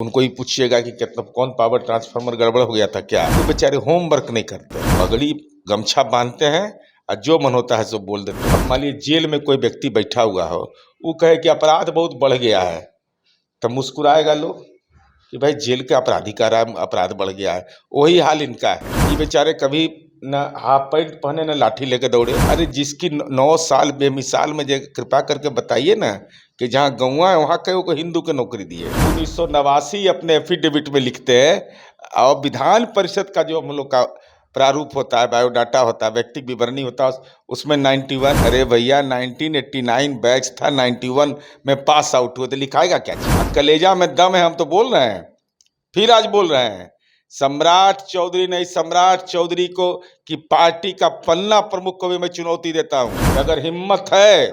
उनको ही पूछिएगा कि कितना कौन पावर ट्रांसफार्मर गड़बड़ हो गया था क्या। तो बेचारे होमवर्क नहीं करते, पगड़ी गमछा बांधते हैं और जो मन होता है सो बोल देते हैं। मान लीजिए जेल में कोई व्यक्ति बैठा हुआ हो, वो कहे कि अपराध बहुत बढ़ गया है, तब मुस्कुराएगा लोग कि भाई जेल के अपराधी का अपराध बढ़ गया है। वही हाल इनका है। ये बेचारे कभी न हाफ पैंट पहने न लाठी लेके दौड़े। अरे जिसकी 9 साल बेमिसाल में कृपा करके बताइए ना कि जहाँ गौवा है वहाँ कहीं को हिंदू के नौकरी दिए। 1989 अपने एफिडेविट में लिखते हैं, और विधान परिषद का जो हम लोग का प्रारूप होता है, बायोडाटा होता है, व्यक्तिगत विवरणी होता है, उसमें 91। अरे भैया 1989 बैच था, 91 में पास आउट हुए, तो लिखाएगा क्या? कलेजा में दम है, हम तो बोल रहे हैं, फिर आज बोल रहे हैं। सम्राट चौधरी नहीं, सम्राट चौधरी को कि पार्टी का पन्ना प्रमुख को भी मैं चुनौती देता हूं। अगर हिम्मत है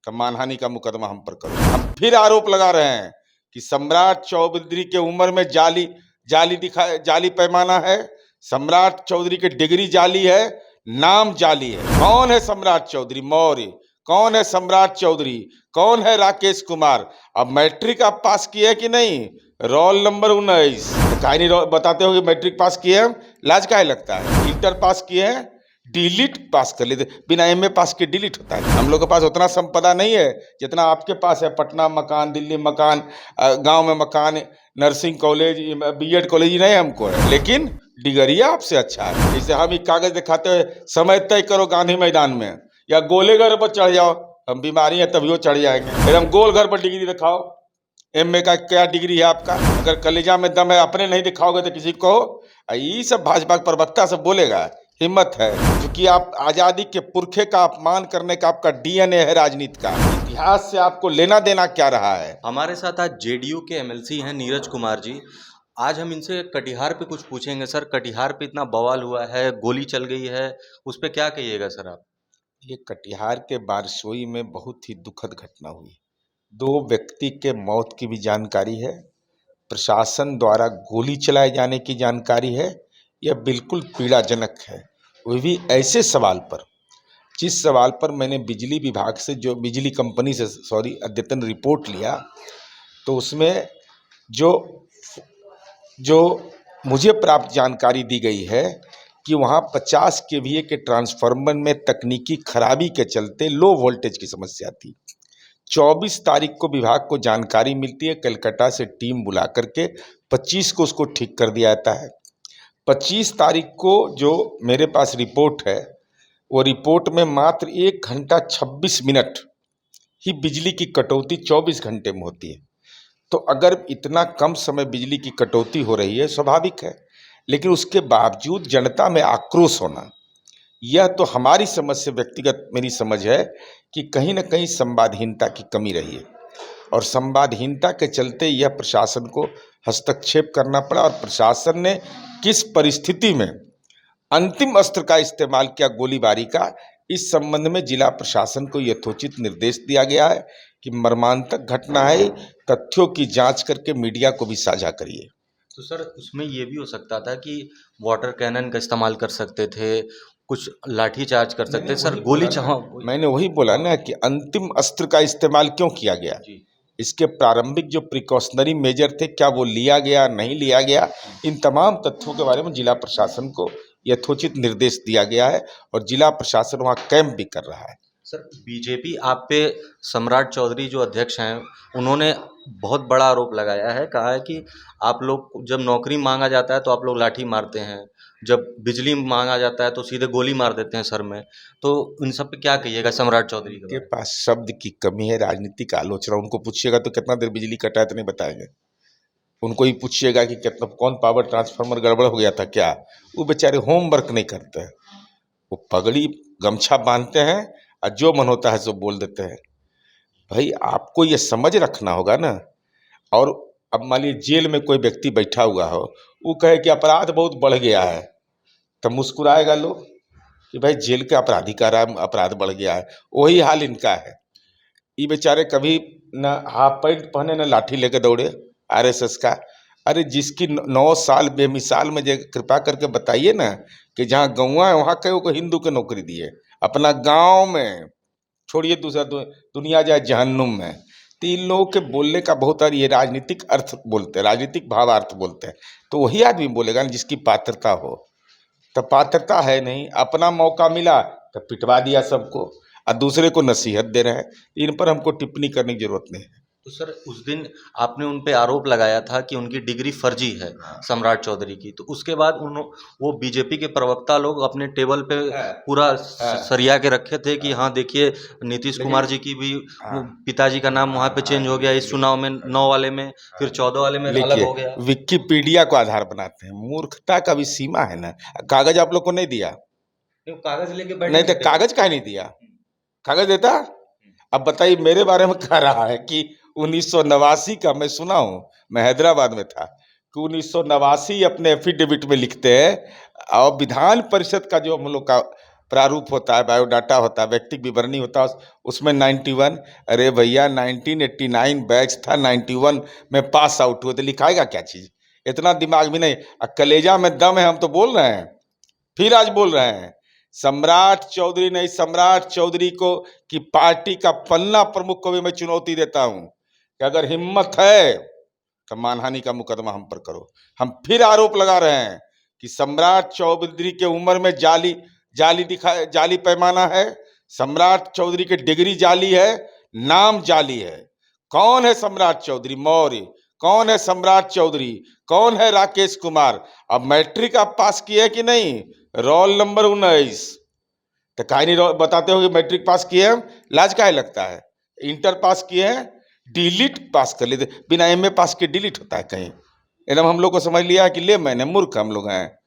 तो मानहानि का मुकदमा हम पर करो। हम फिर आरोप लगा रहे हैं कि सम्राट चौधरी के उम्र में जाली पैमाना है। सम्राट चौधरी की डिग्री जाली है, नाम जाली है। कौन है सम्राट चौधरी मौर्य? कौन है सम्राट चौधरी? कौन है राकेश कुमार? अब मैट्रिक आप पास किए हैं कि नहीं? रोल नंबर 19 काहे नहीं बताते हो कि मैट्रिक पास किए हैं? लाज काहे लगता है? इंटर पास किए हैं, डिलीट पास कर लेते, बिना एमए पास के डिलीट होता है। हम लोग के पास उतना संपदा नहीं है जितना आपके पास है। पटना मकान, दिल्ली मकान, गांव में मकान, नर्सिंग कॉलेज, बीएड कॉलेज नहीं हमको है, लेकिन डिगरिया आपसे अच्छा है। जैसे हम एक कागज दिखाते हुए समय तय करो गांधी मैदान में, या गोलेघर पर चढ़ जाओ, हम बीमारी है तभी वो चढ़ जाएंगे। फिर हम गोल घर पर डिग्री दिखाओ, एमए का क्या डिग्री है आपका? अगर कलेजा में दम है, अपने नहीं दिखाओगे तो किसी को? ये सब भाजपा के प्रवक्ता सब बोलेगा, हिम्मत है, क्योंकि आप आजादी के पुरखे का अपमान करने का आपका डीएनए है राजनीति का। इतिहास से आपको लेना देना क्या रहा है? हमारे साथ आज जेडीयू के एमएलसी हैं नीरज कुमार जी। आज हम इनसे कटिहार पे कुछ पूछेंगे। सर, कटिहार पे इतना बवाल हुआ है, गोली चल गई है, उस पर क्या कहिएगा सर आप? ये कटिहार के बारसोई में बहुत ही दुखद घटना हुई। 2 व्यक्ति के मौत की भी जानकारी है, प्रशासन द्वारा गोली चलाए जाने की जानकारी है। यह बिल्कुल पीड़ाजनक है, वो भी ऐसे सवाल पर, जिस सवाल पर मैंने बिजली विभाग से, जो बिजली कंपनी से अद्यतन रिपोर्ट लिया, तो उसमें जो मुझे प्राप्त जानकारी दी गई है कि वहाँ 50 केवीए के ट्रांसफार्मर में तकनीकी खराबी के चलते लो वोल्टेज की समस्या थी। 24 तारीख को विभाग को जानकारी मिलती है, कलकत्ता से टीम बुला करके 25 को उसको ठीक कर दिया जाता है। 25 तारीख को जो मेरे पास रिपोर्ट है, वो रिपोर्ट में मात्र 1 घंटा 26 मिनट ही बिजली की कटौती 24 घंटे में होती है। तो अगर इतना कम समय बिजली की कटौती हो रही है, स्वाभाविक है, लेकिन उसके बावजूद जनता में आक्रोश होना, यह तो हमारी समझ से, व्यक्तिगत मेरी समझ है कि कहीं ना कहीं संवादहीनता की कमी रही है, और संवादहीनता के चलते यह प्रशासन को हस्तक्षेप करना पड़ा। और प्रशासन ने किस परिस्थिति में अंतिम अस्त्र का इस्तेमाल किया, गोलीबारी का, इस संबंध में जिला प्रशासन को यथोचित निर्देश दिया गया है कि मर्मांतक घटना है, तथ्यों की जांच करके मीडिया को भी साझा करिए। तो सर, उसमें ये भी हो सकता था कि वाटर कैनन का इस्तेमाल कर सकते थे, कुछ लाठी चार्ज कर सकते थे। सर, गोली मैंने वही बोला ना कि अंतिम अस्त्र का इस्तेमाल क्यों किया गया, इसके प्रारंभिक जो प्रिकॉशनरी मेजर थे, क्या वो लिया गया, नहीं लिया गया, इन तमाम तथ्यों के बारे में जिला प्रशासन को यथोचित निर्देश दिया गया है, और जिला प्रशासन वहाँ कैंप भी कर रहा है। सर, बीजेपी आप पे, सम्राट चौधरी जो अध्यक्ष हैं, उन्होंने बहुत बड़ा आरोप लगाया है, कहा है कि आप लोग जब नौकरी मांगा जाता है तो आप लोग लाठी मारते हैं, जब बिजली मांगा जाता है तो सीधे गोली मार देते हैं सर में। तो इन सब पे क्या कहिएगा सम्राट चौधरी के पास शब्द की कमी है, राजनीतिक आलोचना। उनको पूछिएगा तो कितना देर बिजली कटा है तो नहीं बताएंगे। उनको ही पूछिएगा कि कितना कौन पावर ट्रांसफार्मर गड़बड़ हो गया था क्या। वो बेचारे होमवर्क नहीं करते हैं, वो पगड़ी गमछा बांधते हैं और जो मन होता है सो बोल देते हैं। भाई आपको ये समझ रखना होगा ना। और अब मान लीजिए जेल में कोई व्यक्ति बैठा हुआ हो, वो कहे कि अपराध बहुत बढ़ गया है, तब मुस्कुराएगा लोग कि भाई जेल के अपराधी का अपराध बढ़ गया है। वही हाल इनका है। ये बेचारे कभी न हाफ पैंट पहने न लाठी लेके दौड़े आरएसएस का। अरे जिसकी 9 साल बेमिसाल में कृपा करके बताइए ना कि जहाँ गौवा है वहाँ कहीं को हिंदू के नौकरी दिए। अपना गांव में छोड़िए, दूसरा दुनिया जाए जहन्नुम में, तो इन लोगों के बोलने का बहुत और ये राजनीतिक अर्थ बोलते हैं, राजनीतिक भावार्थ बोलते हैं। तो वही आदमी बोलेगा ना जिसकी पात्रता हो। तो पात्रता है नहीं, अपना मौका मिला तो पिटवा दिया सबको और दूसरे को नसीहत दे रहे हैं। इन पर हमको टिप्पणी करने की जरूरत नहीं है। तो सर उस दिन आपने उन पे आरोप लगाया था कि उनकी डिग्री फर्जी है, सम्राट चौधरी की। तो उसके बाद वो बीजेपी के प्रवक्ता लोग अपने टेबल पे पूरा सरिया के रखे थे कि हाँ देखिए नीतीश कुमार जी की भी वो पिताजी का नाम वहाँ पे चेंज हो गया इस चुनाव में, 9 वाले में, फिर 14 वाले में अलग हो गया। विकिपीडिया को आधार बनाते हैं। मूर्खता का भी सीमा है ना। कागज आप लोग को नहीं दिया, कागज लेके बैठे नहीं तो कागज काहे नहीं दिया? कागज देता। अब बताइए, मेरे बारे में कह रहा है कि 1989 का मैं सुना हूँ, मैं हैदराबाद में था, कि 1989 अपने एफिडेविट में लिखते हैं और विधान परिषद का जो हम लोग का प्रारूप होता है, बायोडाटा होता है, व्यक्तिगत विवरणी होता है, उसमें 91। अरे भैया 1989 बैच था, 91 में पास आउट हुए, तो लिखाएगा क्या चीज़? इतना दिमाग भी नहीं। कलेजा में दम है, हम तो बोल रहे हैं, फिर आज बोल रहे हैं। सम्राट चौधरी नहीं, सम्राट चौधरी को कि पार्टी का पन्ना प्रमुख को भी मैं चुनौती देता हूं कि अगर हिम्मत है तो मानहानि का मुकदमा हम पर करो। हम फिर आरोप लगा रहे हैं कि सम्राट चौधरी के उम्र में जाली पैमाना है। सम्राट चौधरी की डिग्री जाली है, नाम जाली है। कौन है सम्राट चौधरी मौर्य? कौन है सम्राट चौधरी? कौन है राकेश कुमार? अब मैट्रिक आप पास किए कि नहीं? Roll number 19। तो काहे नहीं बताते हो कि मैट्रिक पास किए हैं? लाज काहे लगता है? इंटर पास किए हैं, डिलीट पास कर लेते, बिना एमए पास के डिलीट होता है कहीं? एकदम हम लोग को समझ लिया है कि ले मैंने, मूर्ख हम लोग हैं।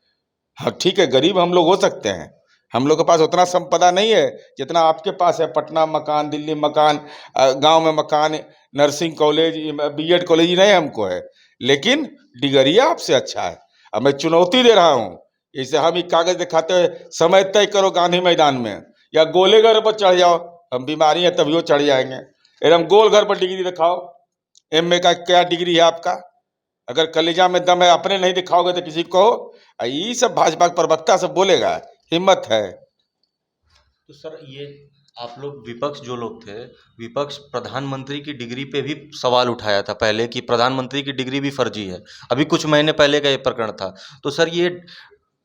हाँ ठीक है, गरीब हम लोग हो सकते हैं, हम लोग के पास उतना संपदा नहीं है जितना आपके पास है। पटना मकान, दिल्ली मकान, गांव में मकान, नर्सिंग कॉलेज, बीएड कॉलेज ही नहीं हमको है, लेकिन डिग्रिया आपसे अच्छा है। अब मैं चुनौती दे रहा हूँ, इसे हम ही कागज दिखाते हुए समय तय करो गांधी मैदान में, या गोले घर पर चढ़ जाओ। हम बीमारी है तभी वो चढ़ जाएंगे। एकदम गोल घर पर डिग्री दिखाओ। एमए का क्या डिग्री है आपका? अगर कलेजा में दम है, अपने नहीं दिखाओगे तो किसी को? ये सब भाजपा के प्रवक्ता सब बोलेगा, हिम्मत है। तो सर ये आप लोग विपक्ष जो लोग थे, विपक्ष प्रधानमंत्री की डिग्री पे भी सवाल उठाया था पहले कि प्रधानमंत्री की डिग्री भी फर्जी है। अभी कुछ महीने पहले का ये प्रकरण था। तो सर ये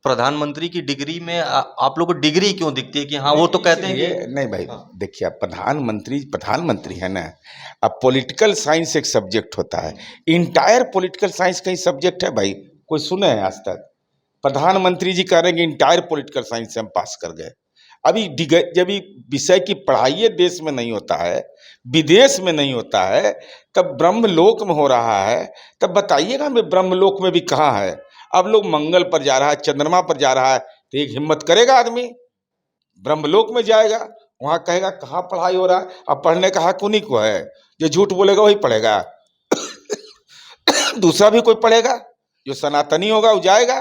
प्रधानमंत्री की डिग्री में आप लोग को डिग्री क्यों दिखती है कि हाँ वो तो कहते हैं कि नहीं भाई, देखिए प्रधानमंत्री है ना। अब पॉलिटिकल साइंस एक सब्जेक्ट होता है, इंटायर पॉलिटिकल साइंस कहीं सब्जेक्ट है भाई? कोई सुने हैं आज तक? प्रधानमंत्री जी कह रहे हैं कि इंटायर पॉलिटिकल साइंस से हम पास कर गए। अभी जब विषय की पढ़ाई देश में नहीं होता है, विदेश में नहीं होता है, तब ब्रह्मलोक में हो रहा है, तब बताइएगा मैं ब्रह्मलोक में भी कहाँ है? अब लोग मंगल पर जा रहा है, चंद्रमा पर जा रहा है, तो एक हिम्मत करेगा आदमी, ब्रह्मलोक में जाएगा, वहां कहेगा कहाँ पढ़ाई हो रहा है? अब पढ़ने का हक उन्हीं को है, जो झूठ बोलेगा वही पढ़ेगा। दूसरा भी कोई पढ़ेगा, जो सनातनी होगा वो जाएगा।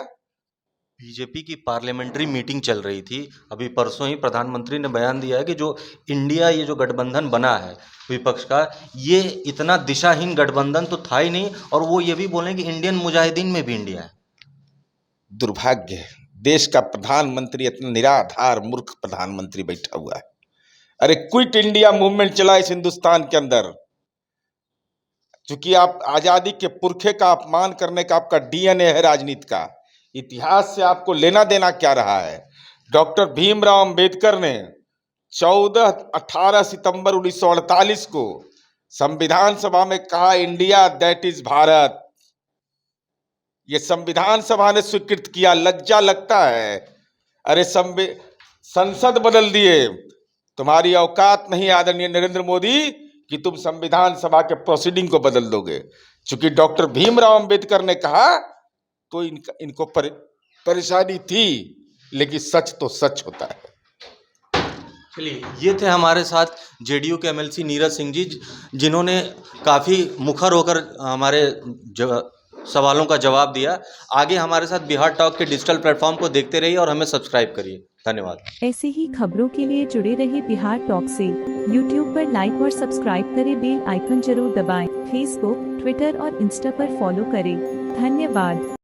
बीजेपी की पार्लियामेंट्री मीटिंग चल रही थी, अभी परसों ही प्रधानमंत्री ने बयान दिया है कि जो इंडिया ये जो गठबंधन बना है विपक्ष का, ये इतना दिशाहीन गठबंधन तो था ही नहीं, और वो ये भी बोले कि इंडियन मुजाहिदीन में भी इंडिया है। दुर्भाग्य है, देश का प्रधानमंत्री इतना निराधार मूर्ख प्रधानमंत्री बैठा हुआ है। अरे क्विट इंडिया मूवमेंट चला इस हिंदुस्तान के अंदर, चूंकि आप आजादी के पुरखे का अपमान करने का आपका डीएनए है राजनीति का। इतिहास से आपको लेना देना क्या रहा है? डॉक्टर भीमराव अंबेडकर ने 18 सितंबर 1948 को संविधान सभा में कहा, इंडिया दैट इज भारत। ये संविधान सभा ने स्वीकृत किया। लज्जा लगता है? अरे संसद बदल दिए, तुम्हारी औकात नहीं आदरणीय नरेंद्र मोदी कि तुम संविधान सभा के प्रोसीडिंग को बदल दोगे। चूंकि डॉक्टर भीमराव अंबेडकर ने कहा तो इनको परेशानी थी, लेकिन सच तो सच होता है। चलिए, ये थे हमारे साथ जेडीयू के एमएलसी नीरज सिंह जी, जिन्होंने काफ़ी मुखर होकर हमारे सवालों का जवाब दिया। आगे हमारे साथ बिहार टॉक के डिजिटल प्लेटफॉर्म को देखते रहिए और हमें सब्सक्राइब करिए। धन्यवाद। ऐसे ही खबरों के लिए जुड़े रहिए बिहार टॉक से। यूट्यूब पर लाइक और सब्सक्राइब करें, बेल आइकन जरूर दबाएं। फेसबुक, ट्विटर और इंस्टा पर फॉलो करें। धन्यवाद।